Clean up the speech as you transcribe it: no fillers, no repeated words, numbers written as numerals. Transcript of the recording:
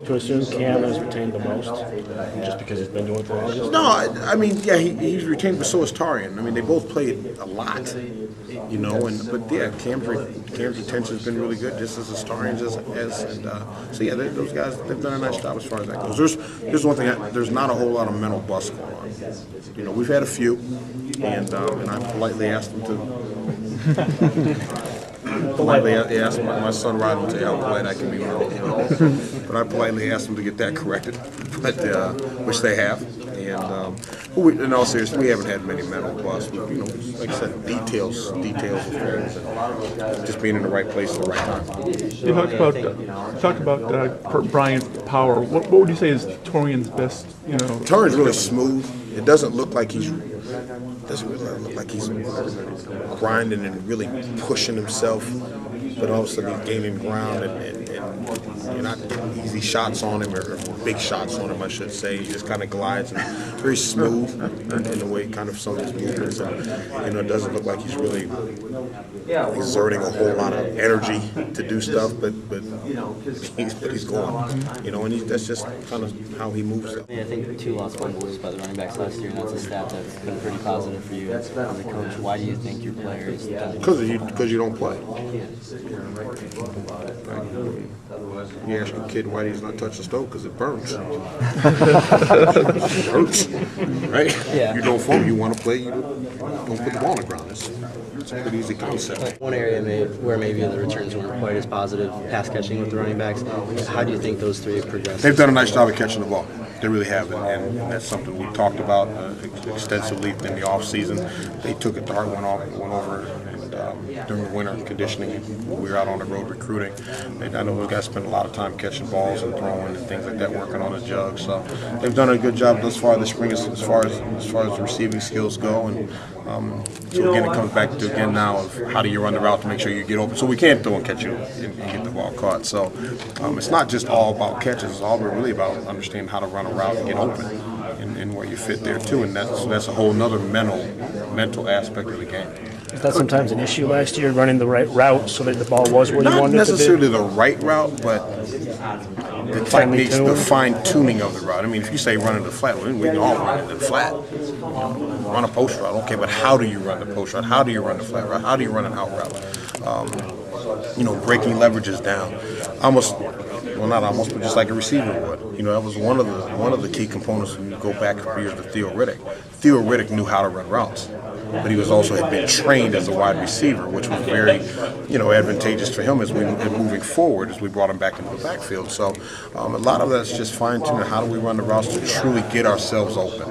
To assume Cam has retained the most, just because he's been doing it the longest? No, I mean, yeah, he's retained, but so is Tarian. I mean, they both played a lot, you know. But yeah, Cam's retention has been really good, just as Tarian's so yeah, those guys, they've done a nice job as far as that goes. There's one thing, there's not a whole lot of mental bust going on. You know, we've had a few, and I politely asked them to. Politely asked my son Rod will tell you how polite I can be, but I politely asked them to get that corrected, but which they have. And in all seriousness, we haven't had many mental busts. But, you know, like I said, details of things, and just being in the right place at the right time. You talked about Brian's power. What would you say is Torian's best? You know, Torian's really smooth. It doesn't look like he's grinding and really pushing himself, but all of a sudden he's gaining ground and you're not getting easy shots on him or big shots on him, I should say. He just kind of glides and very smooth in the way kind of some of his movements. And, you know, it doesn't look like he's really exerting a whole lot of energy to do stuff, but he's going. You know, and that's just kind of how he moves. Yeah, I think 2 lost fumbles by the running backs last year, and that's a stat that's been pretty positive for you as a coach. Why do you think your players? Because you don't play. You ask a kid why he's not touch the stove, because it burns. It hurts, right? Yeah. You don't foam, you want to play, you don't put the ball on the ground. It's a pretty easy concept. One area where maybe the returns weren't quite as positive, pass catching with the running backs. How do you think those three have progressed? They've done a nice job of catching the ball. They really have, and that's something we talked about extensively in the off season. They took it to heart, went over, and during the winter conditioning, we were out on the road recruiting. I know those guys spend a lot of time catching balls and throwing and things like that, working on the jug. So they've done a good job thus far this spring as far as the receiving skills go. And so again, it comes back to now of how do you run the route to make sure you get open. So we can't throw and catch you and get the ball caught. So it's not just all about catches. It's all really about understanding how to run a route and get open and where you fit there too. And that's a whole nother mental aspect of the game. Is that sometimes an issue last year, running the right route so that the ball was where you wanted it to be? Not necessarily the right route, but the techniques, the fine-tuning of the route. I mean, if you say running the flat, we can all run it in the flat. Run a post route, okay, but how do you run the post route? How do you run the flat route? How do you run an out route? You know, breaking leverages down. Not almost, but just like a receiver would. You know, that was one of the key components when you go back a few years to Theo Riddick. Theo Riddick knew how to run routes, but he had been trained as a wide receiver, which was very, advantageous for him as we moving forward as we brought him back into the backfield. So a lot of that's just fine tuning. How do we run the routes to truly get ourselves open?